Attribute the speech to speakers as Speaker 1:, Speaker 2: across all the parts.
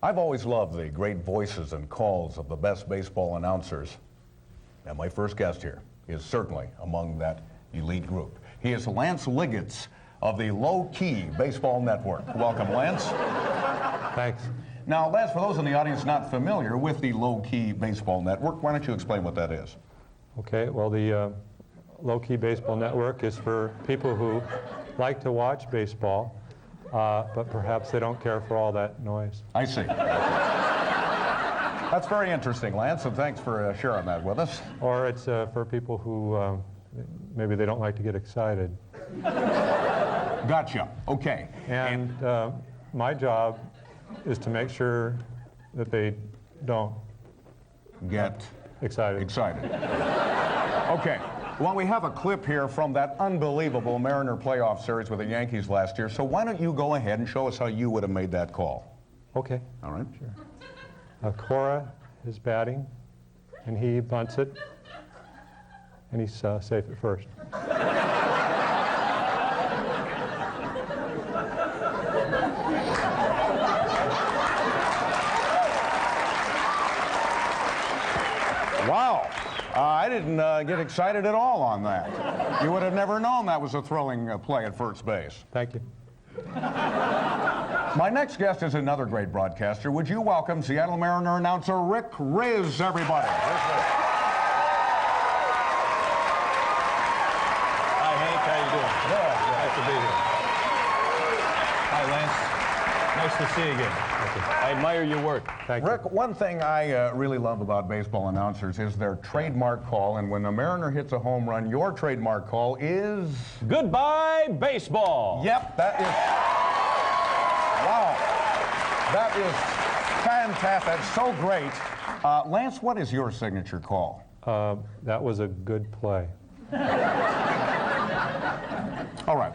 Speaker 1: I've always loved the great voices and calls of the best baseball announcers. And my first guest here is certainly among that elite group. He is Lance Liggett of the Low Key Baseball Network. Welcome, Lance.
Speaker 2: Thanks.
Speaker 1: Now, Lance, for those in the audience not familiar with the Low Key Baseball Network, why don't you explain what that is?
Speaker 2: Okay, well, the Low Key Baseball Network is for people who like to watch baseball, but perhaps they don't care for all that noise.
Speaker 1: I see. That's very interesting, Lance, and thanks for sharing that with us.
Speaker 2: Or it's for people who maybe they don't like to get excited.
Speaker 1: Gotcha. Okay.
Speaker 2: And my job is to make sure that they don't
Speaker 1: get
Speaker 2: excited.
Speaker 1: Okay. Well, we have a clip here from that unbelievable Mariner playoff series with the Yankees last year, so why don't you go ahead and show us how you would have made that call?
Speaker 2: Okay.
Speaker 1: All right.
Speaker 2: Sure. Cora is batting, and he bunts it, and he's safe at first.
Speaker 1: Wow. I didn't get excited at all on that. You would have never known that was a thrilling play at first base.
Speaker 2: Thank you.
Speaker 1: My next guest is another great broadcaster. Would you welcome Seattle Mariner announcer Rick Rizzs, everybody?
Speaker 3: Hi, Hank. How you doing?
Speaker 1: Good.
Speaker 3: Nice to be here. Hi, Lance. Nice to see you again. I admire your work.
Speaker 2: Thank you.
Speaker 1: Rick, one thing I really love about baseball announcers is their trademark call, and when a Mariner hits a home run, your trademark call is...
Speaker 3: Goodbye, baseball.
Speaker 1: Yep, that is... Wow. That is fantastic. That's so great. Lance, what is your signature call?
Speaker 2: That was a good play.
Speaker 1: All right.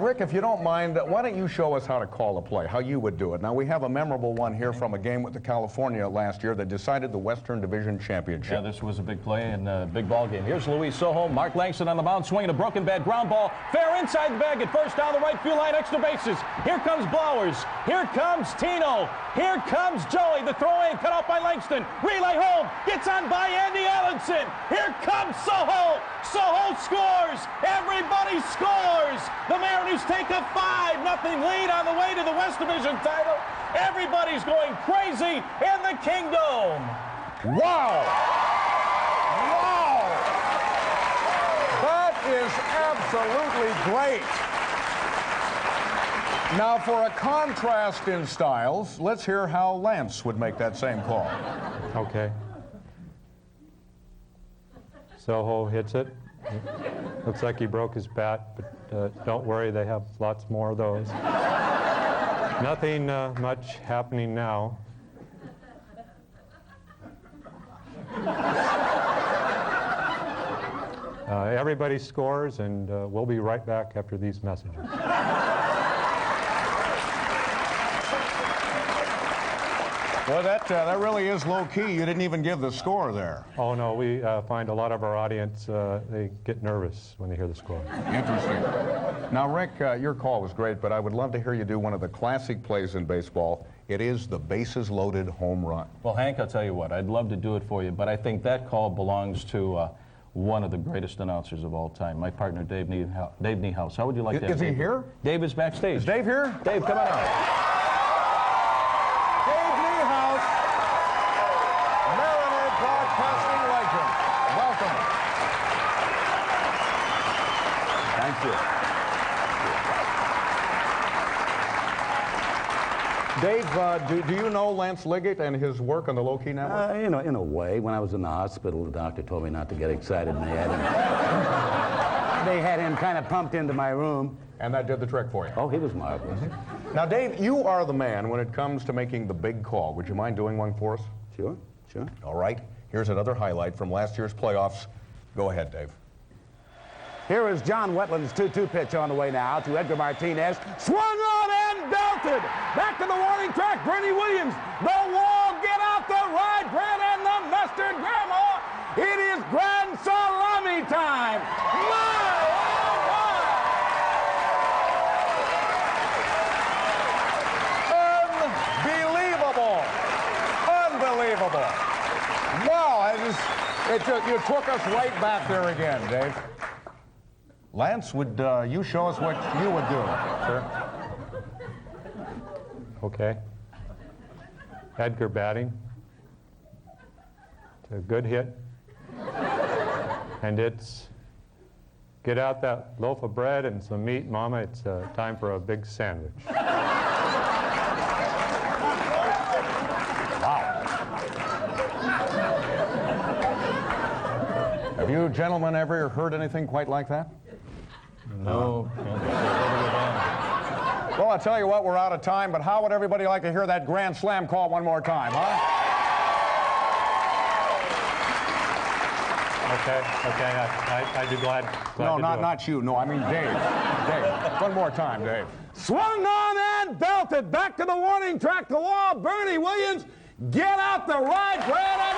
Speaker 1: Rick, if you don't mind, why don't you show us how to call a play, how you would do it. Now, we have a memorable one here from a game with the California last year that decided the Western Division Championship.
Speaker 3: Yeah, this was a big play and a big ball game. Here's Luis Sojo. Mark Langston on the mound, swinging a broken bat ground ball. Fair inside the bag at first, down the right field line, extra bases. Here comes Blowers. Here comes Tino. Here comes Joey. The throw-in cut off by Langston. Relay home. Gets on by Andy Ellenson. Here comes Sojo. Sojo scores. Everybody scores. The Mariners take a 5-0 lead on the way to the West Division title. Everybody's going crazy in the Kingdom.
Speaker 1: Wow! Wow! That is absolutely great. Now, for a contrast in styles, let's hear how Lance would make that same call.
Speaker 2: Okay. Soho hits it. Looks like he broke his bat, but don't worry, they have lots more of those. Nothing much happening now. Everybody scores, and we'll be right back after these messages.
Speaker 1: Well, that really is low-key. You didn't even give the score there.
Speaker 2: Oh, no, we find a lot of our audience, they get nervous when they hear the score.
Speaker 1: Interesting. Now, Rick, your call was great, but I would love to hear you do one of the classic plays in baseball. It is the bases-loaded home run.
Speaker 3: Well, Hank, I'll tell you what, I'd love to do it for you, but I think that call belongs to one of the greatest announcers of all time, my partner, Dave Niehaus. How would you like that?
Speaker 1: Is he here?
Speaker 3: Dave is backstage.
Speaker 1: Is Dave here?
Speaker 3: Dave, come on out.
Speaker 1: Broadcasting legend. Welcome. Thank you. Dave, do you know Lance Liggett and his work on the Low Key Network?
Speaker 4: In a way. When I was in the hospital, the doctor told me not to get excited, and they had him kind of pumped into my room.
Speaker 1: And that did the trick for you.
Speaker 4: Oh, he was marvelous.
Speaker 1: Now, Dave, you are the man when it comes to making the big call. Would you mind doing one for us?
Speaker 4: Sure.
Speaker 1: All right. Here's another highlight from last year's playoffs. Go ahead, Dave.
Speaker 4: Here is John Wetland's 2-2 pitch on the way now to Edgar Martinez. Swung on and belted. Back to the warning track. Bernie Williams. The wall. Get out the rye bread and the mustard, Grandma. It is grand salami time.
Speaker 1: Unbelievable. You took us right back there again, Dave. Lance, would you show us what you would do, sir?
Speaker 2: Okay. Edgar batting. It's a good hit. And it's get out that loaf of bread and some meat, Mama. It's time for a big sandwich.
Speaker 1: Have you gentlemen ever heard anything quite like that?
Speaker 3: No.
Speaker 1: Well, I'll tell you what, we're out of time, but how would everybody like to hear that grand slam call one more time, huh?
Speaker 2: Okay, I'd be glad
Speaker 1: No,
Speaker 2: to do it.
Speaker 1: not you. No, I mean Dave. Dave. One more time, Dave.
Speaker 4: Swung on and belted back to the warning track. The wall. Bernie Williams, get out the right, Brad.